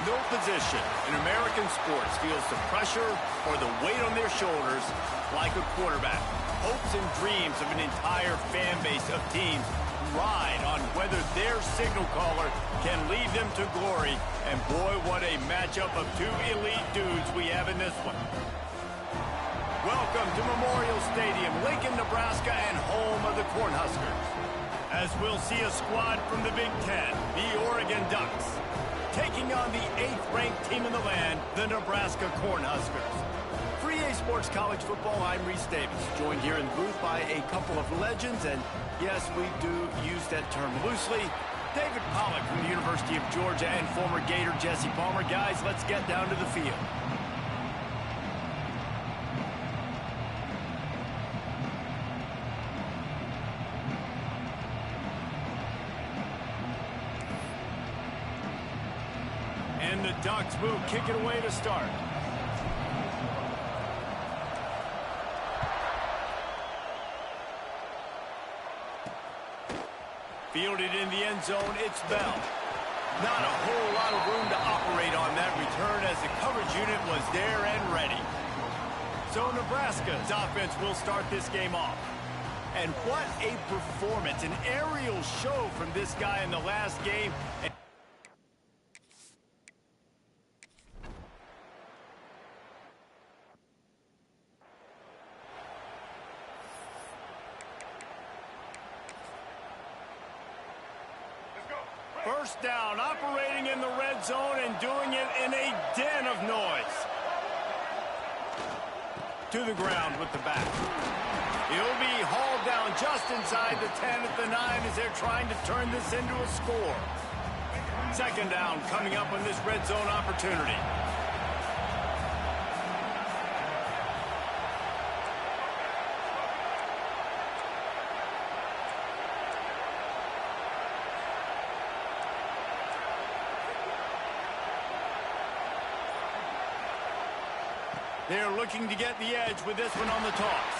No position in American sports feels the pressure or the weight on their shoulders like a quarterback. Hopes and dreams of an entire fan base of teams ride on whether their signal caller can lead them to glory. And boy, what a matchup of two elite dudes we have in this one. Welcome to Memorial Stadium, Lincoln, Nebraska, and home of the Cornhuskers. As we'll see a squad from the Big Ten, the Oregon Ducks, taking on the 8th-ranked team in the land, the Nebraska Cornhuskers. For EA Sports College Football, I'm Reese Davis, joined here in the booth by a couple of legends, and yes, we do use that term loosely. David Pollack from the University of Georgia and former Gator Jesse Palmer. Guys, let's get down to the field. And the Ducks will kick it away to start. Fielded in the end zone, it's Bell. Not a whole lot of room to operate on that return as the coverage unit was there and ready. So Nebraska's offense will start this game off. And what a performance, an aerial show from this guy in the last game. First down, operating in the red zone and doing it in a den of noise. To the ground with the back. He'll be hauled down just inside the 10 at the 9 as they're trying to turn this into a score. Second down coming up on this red zone opportunity. They're looking to get the edge with this one on the toss.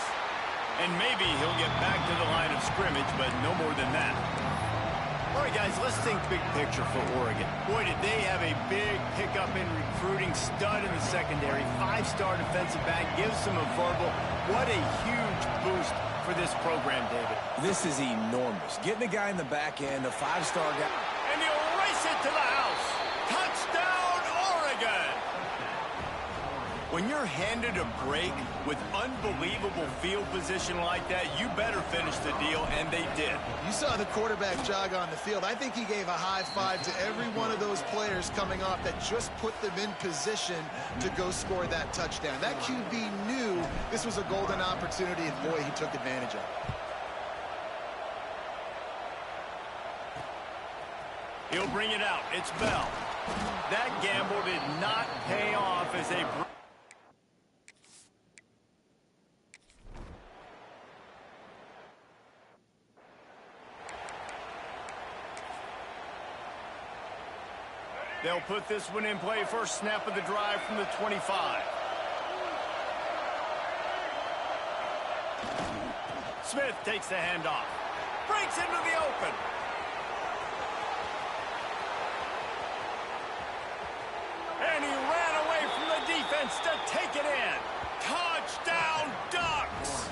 And maybe he'll get back to the line of scrimmage, but no more than that. All right, guys, let's think big picture for Oregon. Boy, did they have a big pickup in recruiting. Stud in the secondary. 5-star defensive back. Gives them a verbal. What a huge boost for this program, David. This is enormous. Getting a guy in the back end, a 5-star guy. And he'll race it to the house. Touchdown, Oregon! When you're handed a break with unbelievable field position like that, you better finish the deal, and they did. You saw the quarterback jog on the field. I think he gave a high five to every one of those players coming off that just put them in position to go score that touchdown. That QB knew this was a golden opportunity, and boy, he took advantage of it. He'll bring it out. It's Bell. That gamble did not pay off as they... They'll put this one in play. First snap of the drive from the 25. Smith takes the handoff. Breaks into the open. And he ran away from the defense to take it in. Touchdown, Ducks!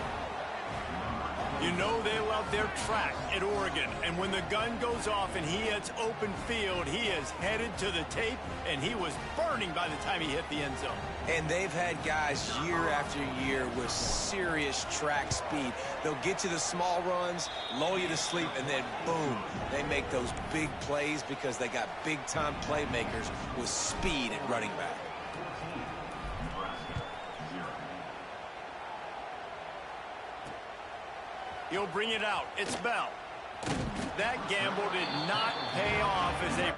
You know they love their track at Oregon, and when the gun goes off and he hits open field, he is headed to the tape, and he was burning by the time he hit the end zone. And they've had guys year after year with serious track speed. They'll get to the small runs, lull you to sleep, and then boom, they make those big plays because they got big-time playmakers with speed at running back. He'll bring it out. It's Bell. That gamble did not pay off as they...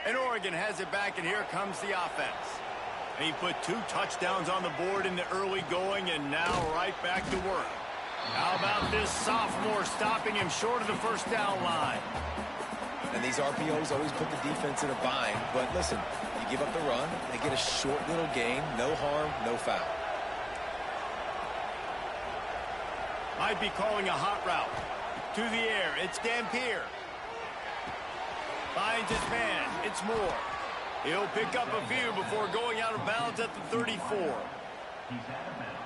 And Oregon has it back, and here comes the offense. And he put 2 touchdowns on the board in the early going, and now right back to work. How about this sophomore stopping him short of the first down line? And these RPOs always put the defense in a bind. But listen, you give up the run, they get a short little gain, no harm, no foul. Might be calling a hot route. To the air, it's Dampier. Finds his man, it's Moore. He'll pick up a few before going out of bounds at the 34.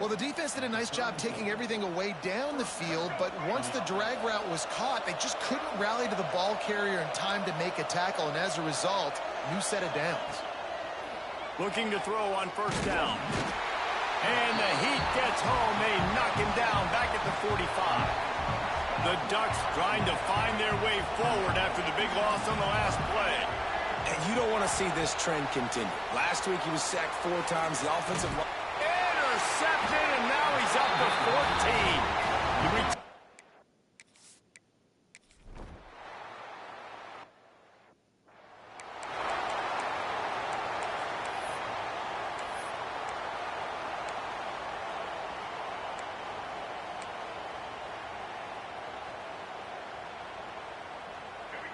Well, the defense did a nice job taking everything away down the field, but once the drag route was caught, they just couldn't rally to the ball carrier in time to make a tackle, and as a result, new set of downs. Looking to throw on first down. And the heat gets home. They knock him down back at the 45. The Ducks trying to find their way forward after the big loss on the last play. And you don't want to see this trend continue. Last week he was sacked 4 times. The offensive line intercepted, and now he's up to 14.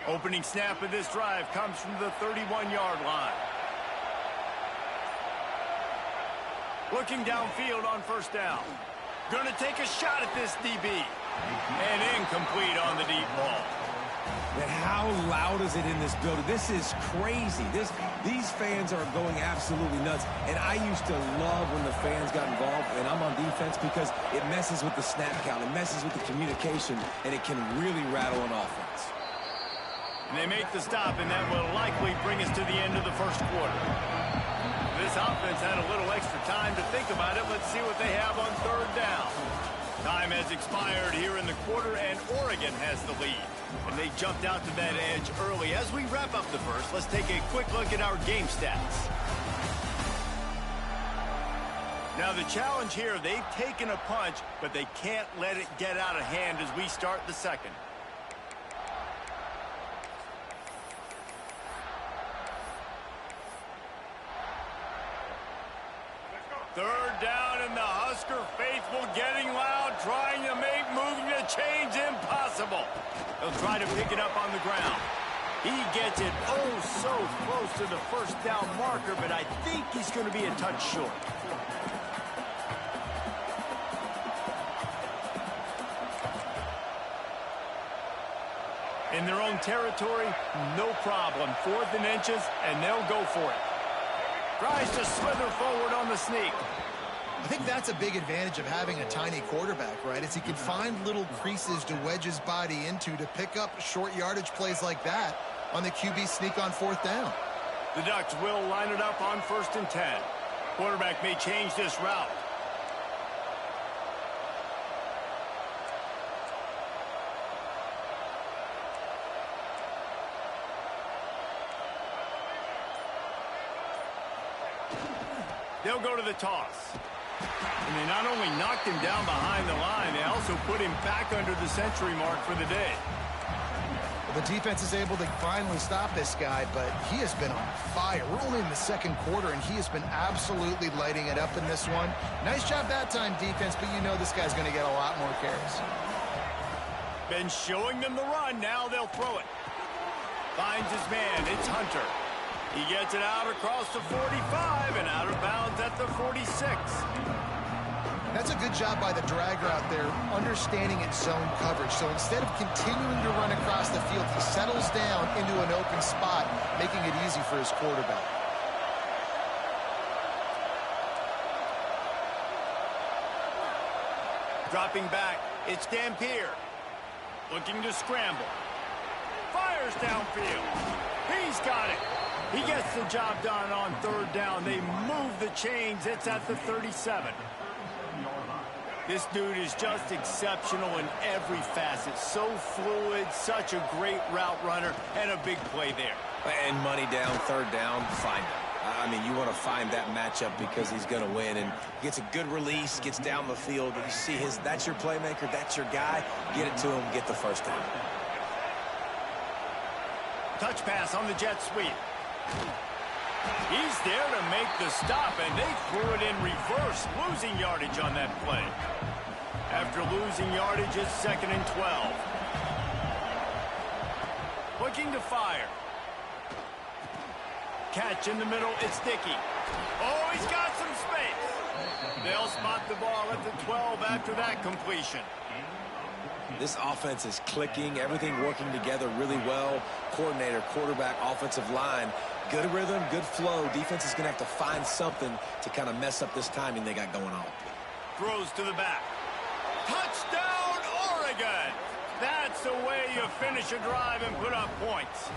Opening snap of this drive comes from the 31-yard line. Looking downfield on first down. Gonna take a shot at this DB. And incomplete on the deep ball. Man, how loud is it in this building? This is crazy. These fans are going absolutely nuts. And I used to love when the fans got involved, and I'm on defense, because it messes with the snap count. It messes with the communication, and it can really rattle an offense. And they make the stop, and that will likely bring us to the end of the first quarter. This offense had a little extra time to think about it. Let's see what they have on third down. Time has expired here in the quarter, and Oregon has the lead. And they jumped out to that edge early. As we wrap up the first, let's take a quick look at our game stats. Now the challenge here, they've taken a punch, but they can't let it get out of hand as we start the second. Third down, and the Husker faithful getting loud, trying to make moving the chains impossible. They'll try to pick it up on the ground. He gets it oh so close to the first down marker, but I think he's going to be a touch short. In their own territory, no problem. 4th and inches, and they'll go for it. Tries to slither forward on the sneak. I think that's a big advantage of having a tiny quarterback, right? Is he can find little creases to wedge his body into to pick up short yardage plays like that on the QB sneak on 4th down. The Ducks will line it up on 1st and 10. Quarterback may change this route. They'll go to the toss. And they not only knocked him down behind the line, they also put him back under the century mark for the day. Well, the defense is able to finally stop this guy, but he has been on fire. We're only in the second quarter, and he has been absolutely lighting it up in this one. Nice job that time, defense, but you know this guy's going to get a lot more carries. Been showing them the run. Now they'll throw it. Finds his man. It's Hunter. He gets it out across the 45 and out of bounds at the 46. That's a good job by the drag route there, understanding its zone coverage. So instead of continuing to run across the field, he settles down into an open spot, making it easy for his quarterback. Dropping back, it's Dampier. Looking to scramble. Fires downfield. He's got it. He gets the job done on 3rd down. They move the chains. It's at the 37. This dude is just exceptional in every facet. So fluid, such a great route runner, and a big play there. And money down, 3rd down, find him. I mean, you want to find that matchup because he's going to win, and gets a good release, gets down the field. You see that's your playmaker, that's your guy. Get it to him, get the 1st down. Touch pass on the jet sweep. He's there to make the stop, and they threw it in reverse, losing yardage on that play. After losing yardage, it's 2nd and 12. looking to fire. Catch in the middle, it's Dickey. Oh, he's got some space. They'll spot the ball at the 12 after that completion. This offense is clicking, everything working together really well. Coordinator, quarterback, offensive line. Good rhythm, good flow. Defense is going to have to find something to kind of mess up this timing they got going on. Throws to the back. Touchdown, Oregon! That's the way you finish a drive and put up points.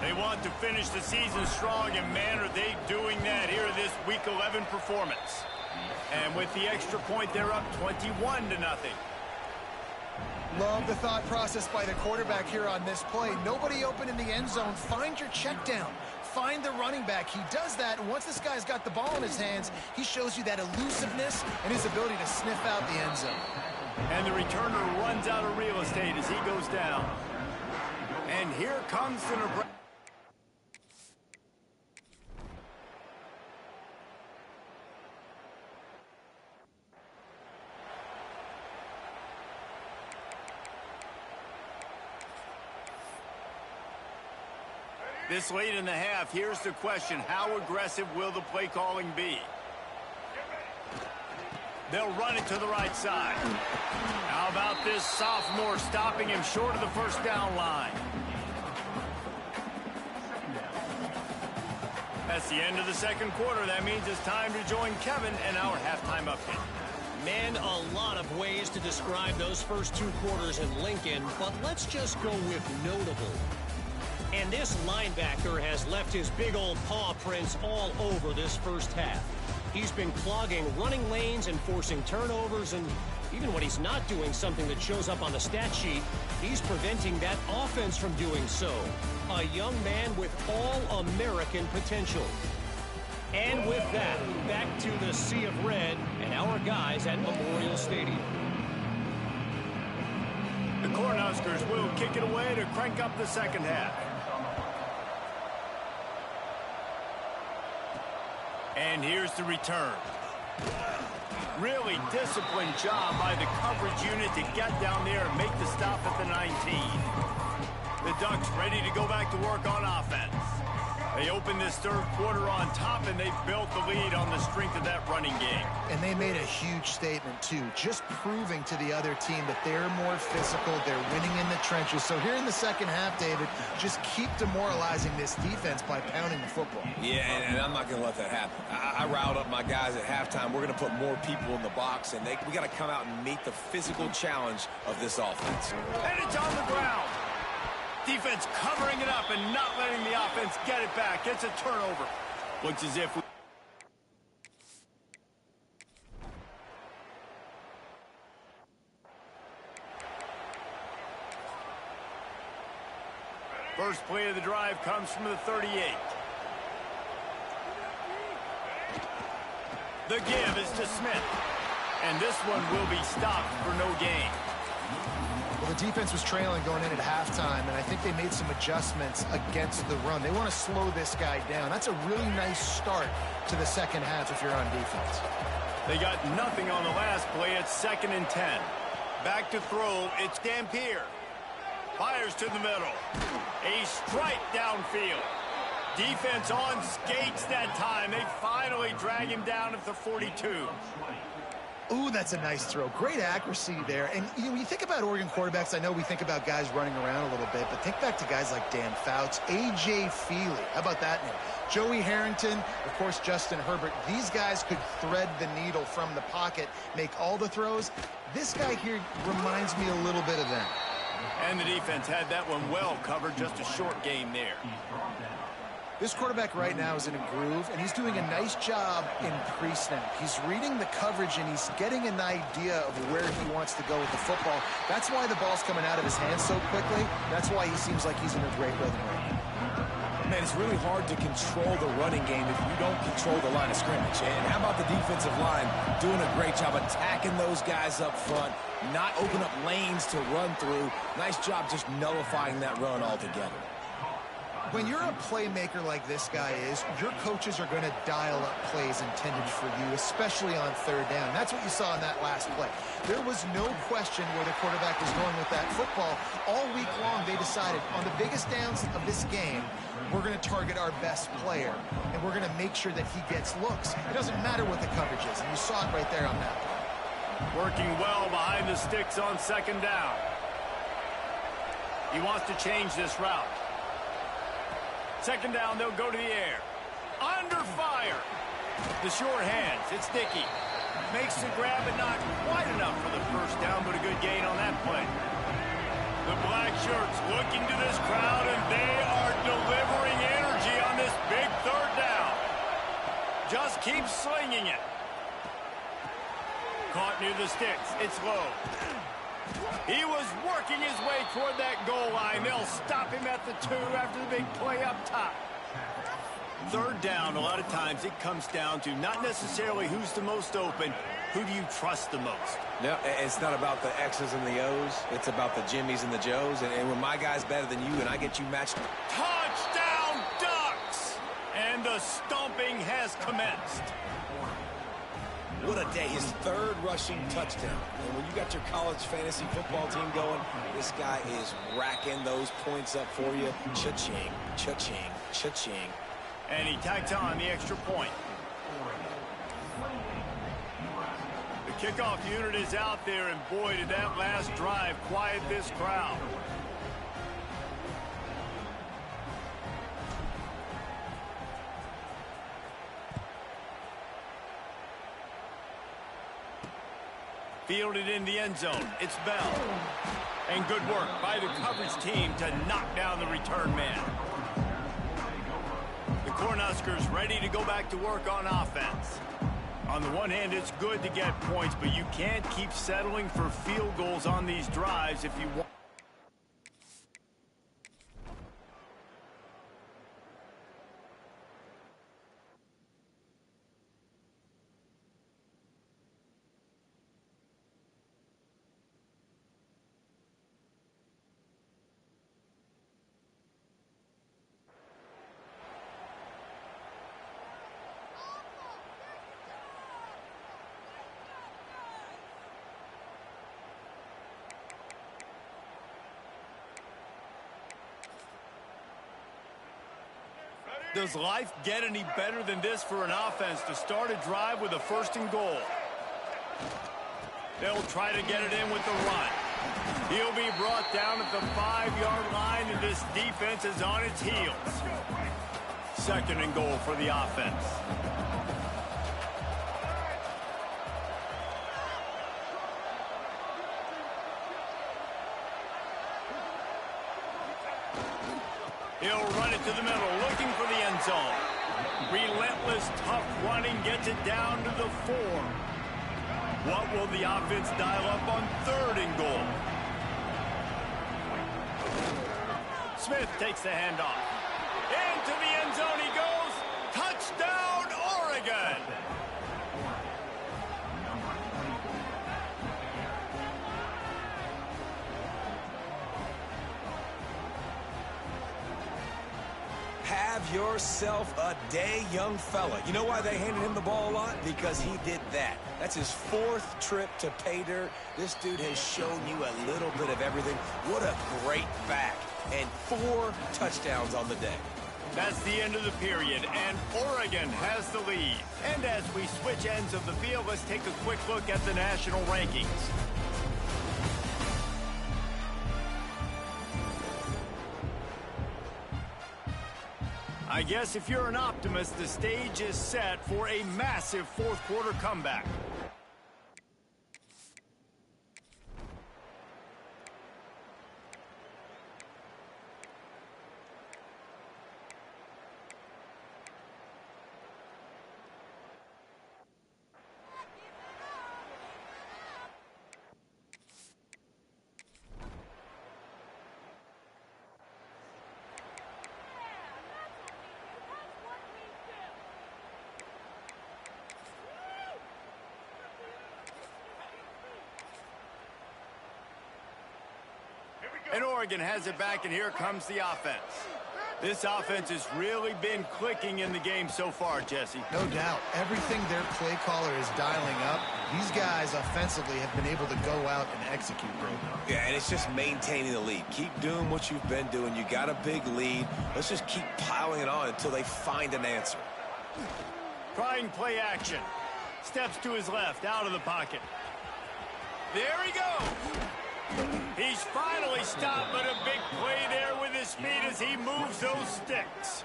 They want to finish the season strong, and man, are they doing that here in this Week 11 performance. And with the extra point, they're up 21-0. Love the thought process by the quarterback here on this play. Nobody open in the end zone. Find your check down. Find the running back. He does that, and once this guy's got the ball in his hands, he shows you that elusiveness and his ability to sniff out the end zone. And the returner runs out of real estate as he goes down. And here comes the Nebraska. This late in the half, here's the question. How aggressive will the play calling be? They'll run it to the right side. How about this sophomore stopping him short of the first down line? That's the end of the second quarter. That means it's time to join Kevin and our halftime update. Man, a lot of ways to describe those first two quarters in Lincoln, but let's just go with notable. And this linebacker has left his big old paw prints all over this first half. He's been clogging running lanes and forcing turnovers, and even when he's not doing something that shows up on the stat sheet, he's preventing that offense from doing so. A young man with all-American potential. And with that, back to the sea of red and our guys at Memorial Stadium. The Cornhuskers will kick it away to crank up the second half. And here's the return. Really disciplined job by the coverage unit to get down there and make the stop at the 19. The Ducks ready to go back to work on offense. They open this third quarter on top, and they built the lead on the strength of that running game. And they made a huge statement, too, just proving to the other team that they're more physical, they're winning in the trenches. So here in the second half, David, just keep demoralizing this defense by pounding the football. Yeah, and I'm not going to let that happen. I riled up my guys at halftime. We're going to put more people in the box, and we got to come out and meet the physical challenge of this offense. And it's on the ground. Defense covering it up and not letting the offense get it back. It's a turnover. Looks as if we... First play of the drive comes from the 38. The give is to Smith. And this one will be stopped for no gain. Well, the defense was trailing going in at halftime, and I think they made some adjustments against the run. They want to slow this guy down. That's a really nice start to the second half if you're on defense. They got nothing on the last play. It's 2nd and 10. Back to throw. It's Dampier. Fires to the middle. A strike downfield. Defense on skates that time. They finally drag him down at the 42. Ooh, that's a nice throw. Great accuracy there. And when you think about Oregon quarterbacks, I know we think about guys running around a little bit, but think back to guys like Dan Fouts, A.J. Feely. How about that name? Joey Harrington, of course, Justin Herbert. These guys could thread the needle from the pocket, make all the throws. This guy here reminds me a little bit of them. And the defense had that one well covered. Just a short game there. This quarterback right now is in a groove, and he's doing a nice job in pre-snap. He's reading the coverage, and he's getting an idea of where he wants to go with the football. That's why the ball's coming out of his hands so quickly. That's why he seems like he's in a great rhythm right now. Man, it's really hard to control the running game if you don't control the line of scrimmage. And how about the defensive line doing a great job attacking those guys up front, not open up lanes to run through. Nice job just nullifying that run altogether. When you're a playmaker like this guy is, your coaches are going to dial up plays intended for you, especially on third down. That's what you saw in that last play. There was no question where the quarterback was going with that football. All week long, they decided on the biggest downs of this game, we're going to target our best player, and we're going to make sure that he gets looks. It doesn't matter what the coverage is, and you saw it right there on that play. Working well behind the sticks on second down. He wants to change this route. Second down, they'll go to the air. Under fire. The short hands, it's Dickey. Makes the grab, but not quite enough for the first down, but a good gain on that play. The black shirts looking to this crowd, and they are delivering energy on this big third down. Just keep slinging it. Caught near the sticks. It's low. He was working his way toward that goal line. They'll stop him at the 2 after the big play up top. Third down, a lot of times it comes down to not necessarily who's the most open, who do you trust the most? No, it's not about the X's and the O's. It's about the Jimmies and the Joes. And when my guy's better than you and I get you matched. Touchdown, Ducks! And the stomping has commenced. What a day. His third rushing touchdown. And when you got your college fantasy football team going, this guy is racking those points up for you. Cha-ching, cha-ching, cha-ching. And he tacks on the extra point. The kickoff unit is out there, and boy, did that last drive quiet this crowd. Fielded in the end zone. It's Bell. And good work by the coverage team to knock down the return man. The Cornhuskers ready to go back to work on offense. On the one hand, it's good to get points, but you can't keep settling for field goals on these drives if you want. Does life get any better than this for an offense to start a drive with a 1st and goal? They'll try to get it in with the run. He'll be brought down at the 5-yard line, and this defense is on its heels. 2nd and goal for the offense. He'll run it to the middle, looking for the end zone. Relentless, tough running gets it down to the 4. What will the offense dial up on 3rd and goal? Smith takes the handoff. Into the end zone he goes. Touchdown, Oregon! Have yourself a day, young fella. You know why they handed him the ball a lot? Because he did that. That's his 4th trip to pay dirt. This dude has shown you a little bit of everything. What a great back. And 4 touchdowns on the day. That's the end of the period, and Oregon has the lead. And as we switch ends of the field, let's take a quick look at the national rankings. I guess if you're an optimist, the stage is set for a massive 4th quarter comeback. And Oregon has it back, and here comes the offense. This offense has really been clicking in the game so far, Jesse. No doubt. Everything their play caller is dialing up, these guys offensively have been able to go out and execute, bro. Yeah, and it's just maintaining the lead. Keep doing what you've been doing. You got a big lead. Let's just keep piling it on until they find an answer. Trying play action. Steps to his left, out of the pocket. There he goes. He's finally stopped, but a big play there with his speed as he moves those sticks.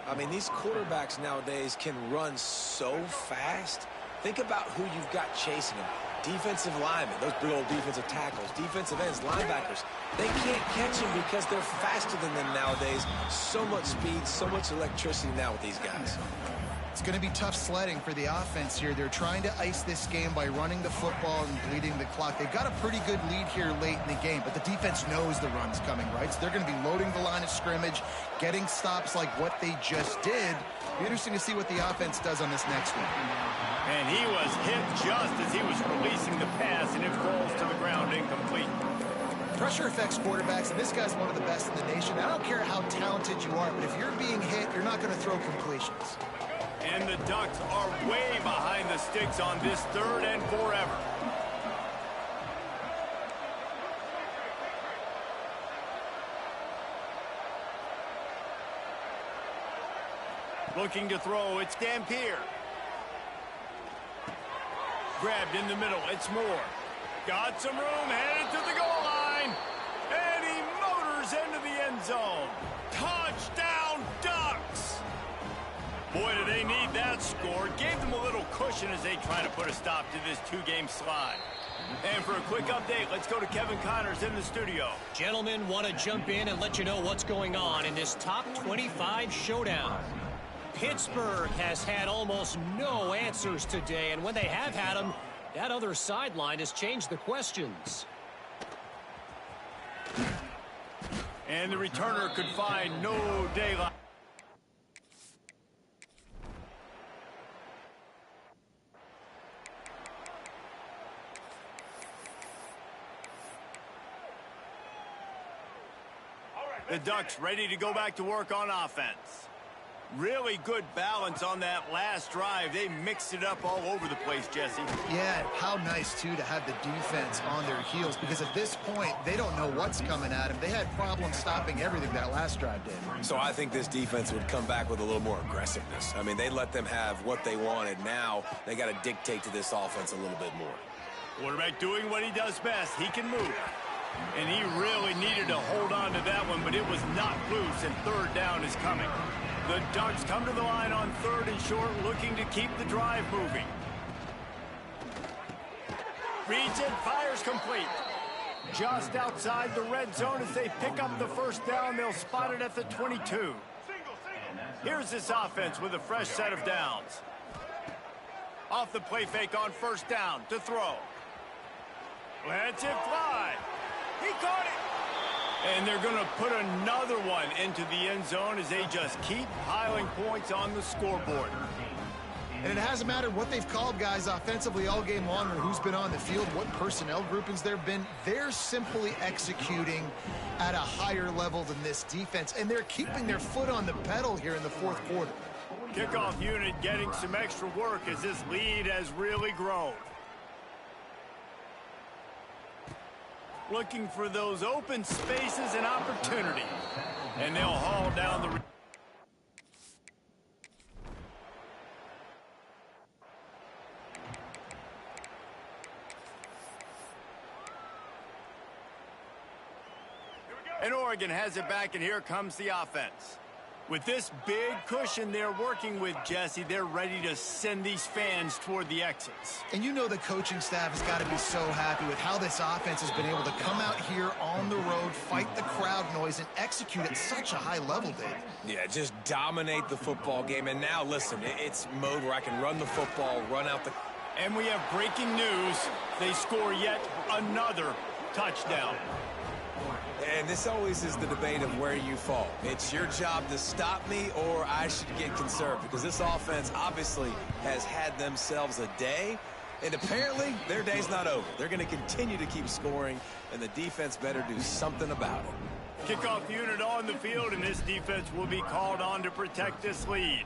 I mean, these quarterbacks nowadays can run so fast. Think about who you've got chasing them. Defensive linemen, those big old defensive tackles, defensive ends, linebackers. They can't catch them because they're faster than them nowadays. So much speed, so much electricity now with these guys. It's going to be tough sledding for the offense here. They're trying to ice this game by running the football and bleeding the clock. They've got a pretty good lead here late in the game, but the defense knows the run's coming, right? So they're going to be loading the line of scrimmage, getting stops like what they just did. Be interesting to see what the offense does on this next one. And he was hit just as he was releasing the pass, and it falls to the ground incomplete. Pressure affects quarterbacks, and this guy's one of the best in the nation. I don't care how talented you are, but if you're being hit, you're not going to throw completions. And the Ducks are way behind the sticks on this third and forever. Looking to throw, it's Dampier. Grabbed in the middle, it's Moore. Got some room, headed to the goal line. And he motors into the end zone. Touchdown, Ducks! Boy, do they need that score. Gave them a little cushion as they try to put a stop to this two-game slide. And for a quick update, let's go to Kevin Connors in the studio. Gentlemen, want to jump in and let you know what's going on in this top 25 showdown. Pittsburgh has had almost no answers today, and when they have had them, that other sideline has changed the questions. And the returner could find no daylight. The Ducks ready to go back to work on offense. Really good balance on that last drive. They mixed it up all over the place, Jesse. Yeah, how nice, too, to have the defense on their heels, because at this point, they don't know what's coming at them. They had problems stopping everything that last drive did. So I think this defense would come back with a little more aggressiveness. I mean, they let them have what they wanted. Now they got to dictate to this offense a little bit more. Quarterback doing what he does best. He can move. And he really needed to hold on to that one, but it was not loose, and third down is coming. The Ducks come to the line on third and short, looking to keep the drive moving. Reads it, fires complete. Just outside the red zone as they pick up the first down. They'll spot it at the 22. Here's this offense with a fresh set of downs. Off the play fake on first down to throw. Lets it fly. He caught it. And they're going to put another one into the end zone as they just keep piling points on the scoreboard. And it hasn't mattered what they've called guys offensively all game long or who's been on the field, what personnel groupings there have been. They're simply executing at a higher level than this defense, and they're keeping their foot on the pedal here in the fourth quarter. Kickoff unit getting some extra work as this lead has really grown. Looking for those open spaces and opportunity. And they'll haul down the... And Oregon has it back, and here comes the offense. With this big cushion they're working with, Jesse, they're ready to send these fans toward the exits. And you know the coaching staff has got to be so happy with how this offense has been able to come out here on the road, fight the crowd noise, and execute at such a high level, Dave. Yeah, just dominate the football game. And now, listen, it's mode where I can run the football, run out the... And we have breaking news. They score yet another touchdown. And this always is the debate of where you fall. It's your job to stop me, or I should get conserved, because this offense obviously has had themselves a day, and apparently their day's not over. They're going to continue to keep scoring, and the defense better do something about it. Kickoff unit on the field, and this defense will be called on to protect this lead.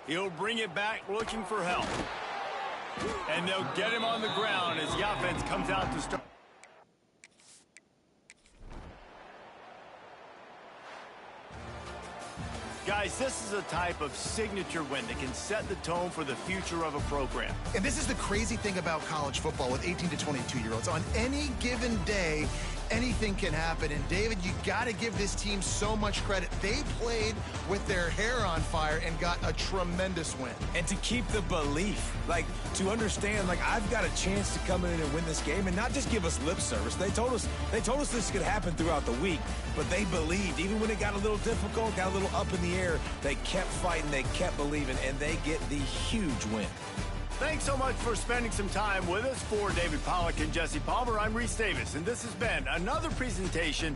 He'll bring it back looking for help. And they'll get him on the ground as the offense comes out to start. Guys, this is a type of signature win that can set the tone for the future of a program. And this is the crazy thing about college football with 18 to 22-year-olds. On any given day, anything can happen. And, David, you got to give this team so much credit. They played with their hair on fire and got a tremendous win. And to keep the belief, like, to understand, like, I've got a chance to come in and win this game and not just give us lip service. They told us this could happen throughout the week, but they believed. Even when it got a little difficult, got a little up in the air, they kept fighting, they kept believing, and they get the huge win. Thanks so much for spending some time with us. For David Pollack and Jesse Palmer, I'm Reese Davis, and this has been another presentation